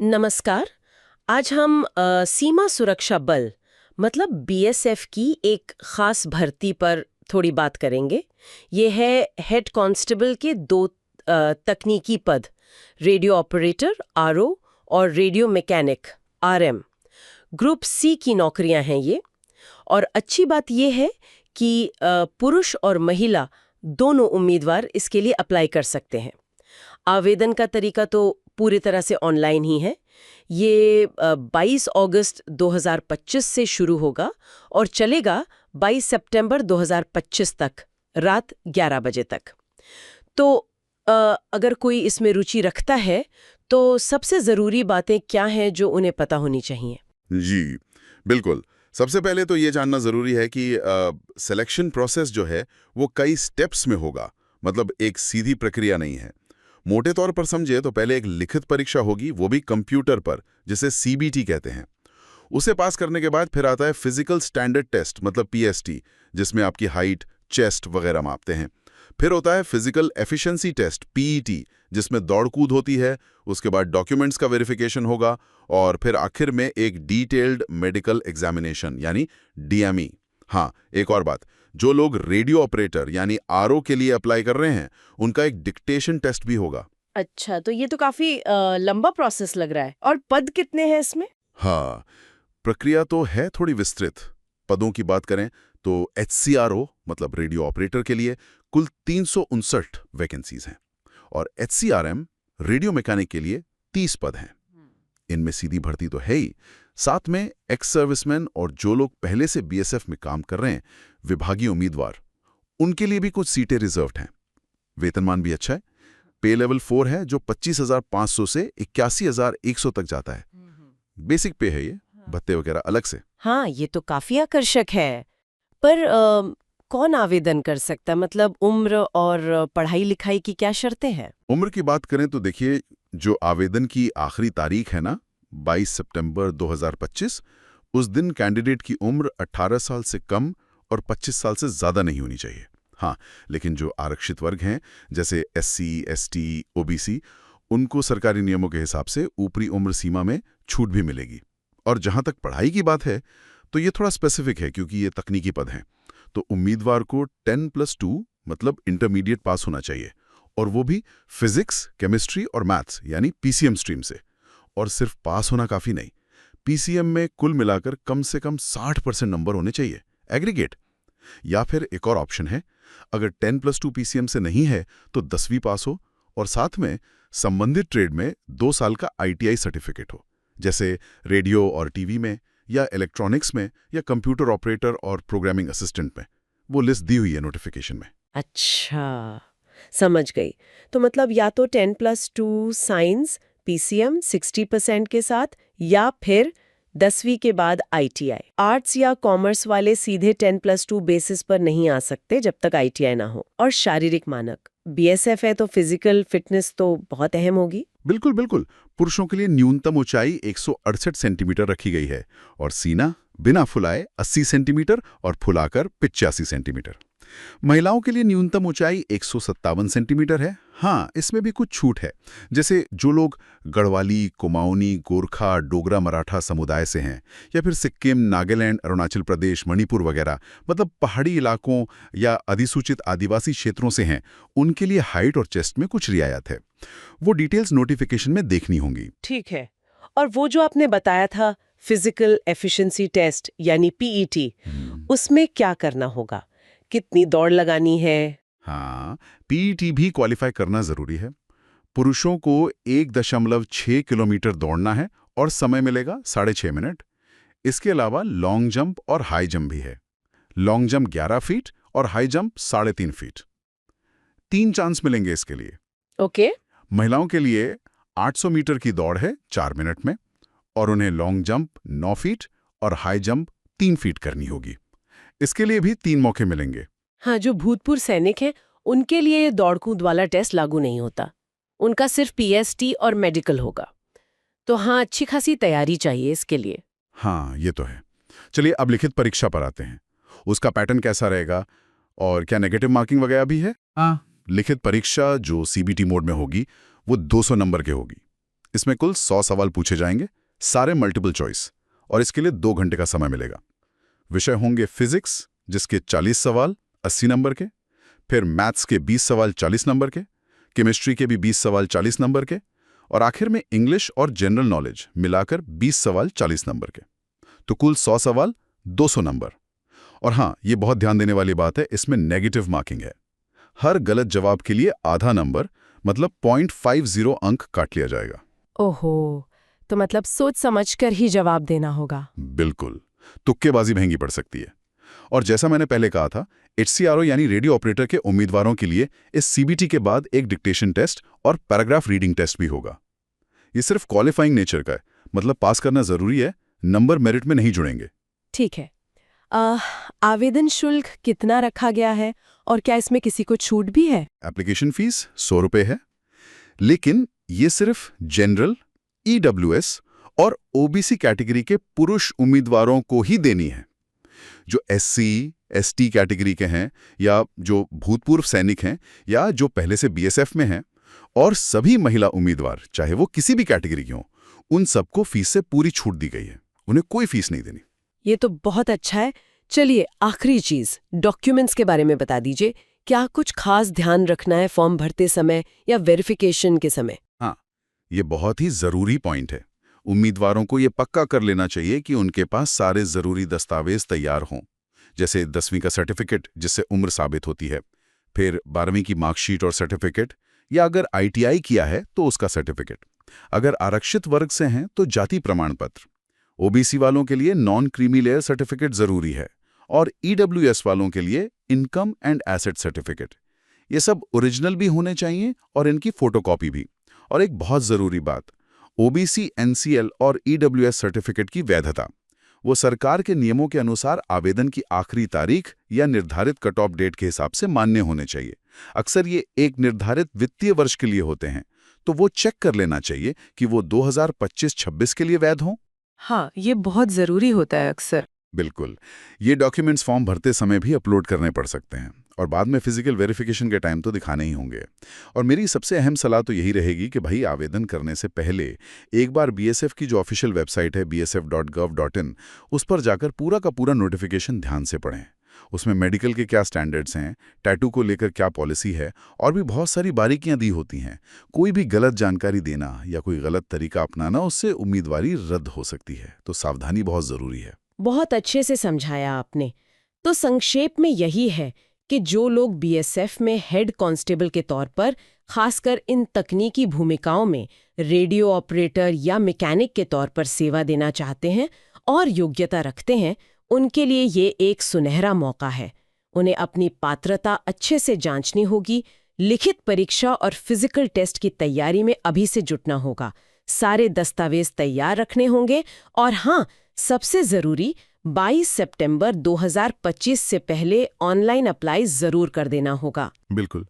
नमस्कार। आज हम सीमा सुरक्षा बल मतलब बीएसएफ की एक खास भर्ती पर थोड़ी बात करेंगे। ये है हेड कांस्टेबल के दो तकनीकी पद, रेडियो ऑपरेटर आरओ और radio mechanic RM. Group C की नौकरियां हैं ये। और अच्छी बात ये है कि पुरुष और महिला दोनों उम्मीदवार इसके लिए अप्लाई कर सकते हैं। आवेदन का तरीका तो पूरी तरह से ऑनलाइन ही है। ये 22 अगस्त 2025 से शुरू होगा और चलेगा 22 सितंबर 2025 तक, रात 11 बजे तक। तो अगर कोई इसमें रुचि रखता है तो सबसे ज़रूरी बातें क्या हैं जो उन्हें पता होनी चाहिए? जी, बिल्कुल। सबसे पहले तो ये जानना ज़रूरी है कि सिलेक्शन प्रोसेस जो है वो कई स्टेप्स में होगा, मतलब एक सीधी प्रक्रिया नहीं है। मोटे तौर पर समझे तो पहले एक लिखित परीक्षा होगी, वो भी कंप्यूटर पर, जिसे सीबीटी कहते हैं। उसे पास करने के बाद फिर आता है फिजिकल स्टैंडर्ड टेस्ट मतलब पीएसटी, जिसमें आपकी हाइट, चेस्ट वगैरह मापते हैं। फिर होता है फिजिकल एफिशिएंसी टेस्ट पीईटी, जिसमें दौड़ कूद होती है। उसके बाद डॉक्यूमेंट्स का वेरिफिकेशन होगा और फिर आखिर में एक डिटेल्ड मेडिकल एग्जामिनेशन यानी डीएमई। हाँ, एक और बात, जो लोग रेडियो ऑपरेटर यानी आरओ के लिए अप्लाई कर रहे हैं, उनका एक डिक्टेशन टेस्ट भी होगा। अच्छा, तो ये तो काफी लंबा प्रोसेस लग रहा है। और पद कितने हैं इसमें? हाँ, प्रक्रिया तो है थोड़ी विस्तृत। पदों की बात करें तो एचसीआरओ मतलब रेडियो ऑपरेटर के लिए कुल 359 वैकेंसीज हैं और एचसीआरएम रेडियो मैकेनिक के लिए 30 पद हैं। इनमें सीधी भर्ती तो है ही, साथ में एक्स सर्विसमैन और जो लोग पहले से बीएसएफ में काम कर रहे हैं, विभागीय उम्मीदवार, उनके लिए भी कुछ सीटें रिजर्व्ड हैं। वेतनमान भी अच्छा है। पे लेवल 4 है जो 25,500 से 81,100 तक जाता है। बेसिक पे है ये, भत्ते वगैरह अलग से। हाँ, ये तो काफी आकर्षक है। पर कौन आवेदन कर सकता है? मतलब उम्र और पढ़ाई लिखाई की क्या शर्तें हैं? उम्र की बात करें तो देखिए, जो आवेदन की आखिरी तारीख है ना, 22 सितंबर 2025, उस दिन कैंडिडेट की उम्र 18 साल से कम और 25 साल से ज़्यादा नहीं होनी चाहिए। हाँ, लेकिन जो आरक्षित वर्ग हैं, जैसे एससी, एसटी, ओबीसी, उनको सरकारी नियमों के हिसाब से ऊपरी उम्र सीमा में छूट भी मिलेगी। और जहाँ तक पढ़ाई की बात है, तो ये थोड़ा स्पेसिफिक है क्योंकि ये तकनीकी पद हैं। तो उम्मीदवार को 10+2 मतलब इंटरमीडिएट पास होना चाहिए, और वो भी फिजिक्स, केमिस्ट्री और मैथ्स यानी पीसीएम स्ट्रीम से। और सिर्फ पास होना काफ़ी नहीं, पीसीएम में कुल मिलाकर कम से कम 60% नंबर होने चाहिए, एग्रीगेट। या फिर एक और ऑप्शन है, अगर 10+2 पीसीएम से नहीं है तो 10वीं पास हो और साथ में संबंधित ट्रेड में 2 साल का आईटीआई सर्टिफिकेट हो, जैसे रेडियो और टीवी में, या इलेक्ट्रॉनिक्स में, या कंप्यूटर ऑपरेटर और प्रोग्रामिंग असिस्टेंट में। वो लिस्ट दी हुई है नोटिफिकेशन में। अच्छा, समझ गई। तो मतलब या तो 10+2 साइंस पीसीएम 60% के साथ, या फिर 10वीं के बाद आईटीआई। आर्ट्स या कॉमर्स वाले सीधे 10+2 बेसिस पर नहीं आ सकते जब तक आईटीआई ना हो। और शारीरिक मानक, बीएसएफ है तो फिजिकल फिटनेस तो बहुत अहम होगी। बिल्कुल बिल्कुल। पुरुषों के लिए न्यूनतम ऊंचाई 168 सेंटीमीटर रखी गई है और सीना बिना फुलाए 80 सेंटीमीटर और फुलाकर 85 सेंटीमीटर। महिलाओं के लिए न्यूनतम ऊंचाई 157 सेंटीमीटर है। हाँ, इसमें भी कुछ छूट है, जैसे जो लोग गढ़वाली, कुमाऊनी, गोरखा, डोगरा मराठा समुदाय से हैं, या फिर सिक्किम, नागालैंड, अरुणाचल प्रदेश, मणिपुर वगैरह, मतलब पहाड़ी इलाकों या अधिसूचित आदिवासी क्षेत्रों से हैं, उनके लिए हाइट और चेस्ट में कुछ रियायत है। वो डिटेल्स नोटिफिकेशन में देखनी होंगी। ठीक है। और वो जो आपने बताया था फिजिकल एफिशिएंसी टेस्ट यानी पीईटी, उसमें क्या करना होगा? कितनी दौड़ लगानी है? हाँ, पीईटी भी क्वालिफाई करना जरूरी है। पुरुषों को 1.6 किलोमीटर दौड़ना है और समय मिलेगा 6.5 मिनट। इसके अलावा लॉन्ग जंप और हाई जंप भी है। लॉन्ग जंप 11 फीट और हाई जंप 3.5 फीट। 3 चांस मिलेंगे इसके लिए। ओके। महिलाओं के लिए 800 मीटर की दौड़ है 4 मिनट में, और उन्हें लॉन्ग जंप 9 फीट और हाई जंप 3 फीट करनी होगी। इसके लिए भी 3 मौके मिलेंगे। हाँ, जो भूतपूर्व सैनिक हैं उनके लिए ये दौड़ कूद वाला टेस्ट लागू नहीं होता। उनका सिर्फ पीएसटी और मेडिकल होगा। तो हाँ, अच्छी खासी तैयारी चाहिए इसके लिए। हाँ, ये तो है। चलिए अब लिखित परीक्षा पर आते हैं। उसका पैटर्न कैसा रहेगा और क्या नेगेटिव मार्किंग वगैरह भी है? हाँ, लिखित परीक्षा जो सीबीटी मोड में होगी वो 200 नंबर के होगी। इसमें कुल 100 सवाल पूछे जाएंगे, सारे मल्टीपल चॉइस, और इसके लिए 2 घंटे का समय मिलेगा। विषय होंगे फिजिक्स, जिसके 40 सवाल 80 नंबर के, फिर मैथ्स के 20 सवाल 40 नंबर के, केमिस्ट्री के भी 20 सवाल 40 नंबर के, और आखिर में इंग्लिश और जनरल नॉलेज मिलाकर 20 सवाल 40 नंबर के। तो कुल 100 सवाल 200 नंबर। और हाँ, ये बहुत ध्यान देने वाली बात है, इसमें नेगेटिव मार्किंग है। हर गलत जवाब के लिए आधा नंबर, मतलब 0.50 अंक काट लिया जाएगा। ओहो, तो मतलब सोच समझकर ही जवाब देना होगा। बिल्कुल, तुक्केबाजी महंगी पड़ सकती है। और जैसा मैंने पहले कहा था, HCRO यानी रेडियो ऑपरेटर के उम्मीदवारों के लिए इस CBT के बाद एक डिक्टेशन टेस्ट और पैराग्राफ रीडिंग टेस्ट भी होगा। ये सिर्फ क्वालिफाइंग नेचर का है, मतलब पास करना जरूरी है, नंबर मेरिट में नहीं जुड़ेंगे। ठीक है। आवेदन शुल्क कितना रखा गया है और क्या इसमें किसी को छूट भी है? एप्लीकेशन फीस 100 रुपये है, लेकिन ये सिर्फ जनरल, EWS और OBC कैटेगरी के पुरुष उम्मीदवारों को ही देनी है। जो SC, ST कैटेगरी के हैं, या जो भूतपूर्व सैनिक हैं, या जो पहले से BSF में हैं, और सभी महिला उम्मीदवार, चाहे वो किसी भी कैटेगरी के हों, उन सबको फीस से पूरी छूट दी गई है। उन्हें कोई फीस नहीं देनी। ये तो बहुत अच्छा है। चलिए, आखिरी चीज, डॉक्यूमेंट्स के बारे में बता दीजिए। क्या कुछ खास ध्यान रखना है फॉर्म भरते समय या वेरिफिकेशन के समय? हाँ, ये बहुत ही जरूरी पॉइंट है। उम्मीदवारों को ये पक्का कर लेना चाहिए कि उनके पास सारे जरूरी दस्तावेज तैयार हों, जैसे 10वीं का सर्टिफिकेट जिससे उम्र साबित होती है, फिर 12वीं की मार्कशीट और सर्टिफिकेट, या अगर ITI किया है तो उसका सर्टिफिकेट। अगर आरक्षित वर्ग से हैं तो जाति प्रमाण पत्र। OBC वालों के लिए नॉन क्रीमी लेयर सर्टिफिकेट जरूरी है, और EWS वालों के लिए इनकम एंड एसेट सर्टिफिकेट। ये सब ओरिजिनल भी होने चाहिए और इनकी फोटोकॉपी भी। और एक बहुत जरूरी बात, OBC, NCL और EWS सर्टिफिकेट की वैधता, वो सरकार के नियमों के अनुसार आवेदन की आखिरी तारीख या निर्धारित कट ऑफ डेट के हिसाब से मान्य होने चाहिए। अक्सर ये एक निर्धारित वित्तीय वर्ष के लिए होते हैं, तो वो चेक कर लेना चाहिए कि वो 2025-26 के लिए वैध हों। हाँ, ये बहुत जरूरी होता है अक्सर। बिल्कुल, ये डॉक्यूमेंट्स फॉर्म भरते समय भी अपलोड करने पड़ सकते हैं, और बाद में फिजिकल वेरिफिकेशन के टाइम तो दिखाने ही होंगे। और मेरी सबसे अहम सलाह तो यही रहेगी कि भाई, आवेदन करने से पहले एक बार BSF की जो ऑफिशियल वेबसाइट है bsf.gov.in, उस पर जाकर पूरा का पूरा नोटिफिकेशन ध्यान से पढ़ें। उसमें मेडिकल के क्या स्टैंडर्ड्स हैं, टैटू को लेकर क्या पॉलिसी है, और भी बहुत सारी बारीकियां दी होती हैं। कोई भी गलत जानकारी देना या कोई गलत तरीका अपनाना, उससे उम्मीदवारी रद्द हो सकती है। तो सावधानी बहुत जरूरी है। बहुत अच्छे से समझाया आपने। तो संक्षेप में यही है कि जो लोग BSF में हेड कांस्टेबल के तौर पर, खासकर इन तकनीकी भूमिकाओं में रेडियो ऑपरेटर या मैकेनिक के तौर पर सेवा देना चाहते हैं और योग्यता रखते हैं, उनके लिए ये एक सुनहरा मौका है। उन्हें अपनी पात्रता अच्छे से जांचनी होगी, लिखित परीक्षा और फिजिकल टेस्ट की तैयारी में अभी से जुटना होगा, सारे दस्तावेज तैयार रखने होंगे, और हाँ, सबसे जरूरी 22 सितंबर 2025 से पहले ऑनलाइन अप्लाई जरूर कर देना होगा। बिल्कुल,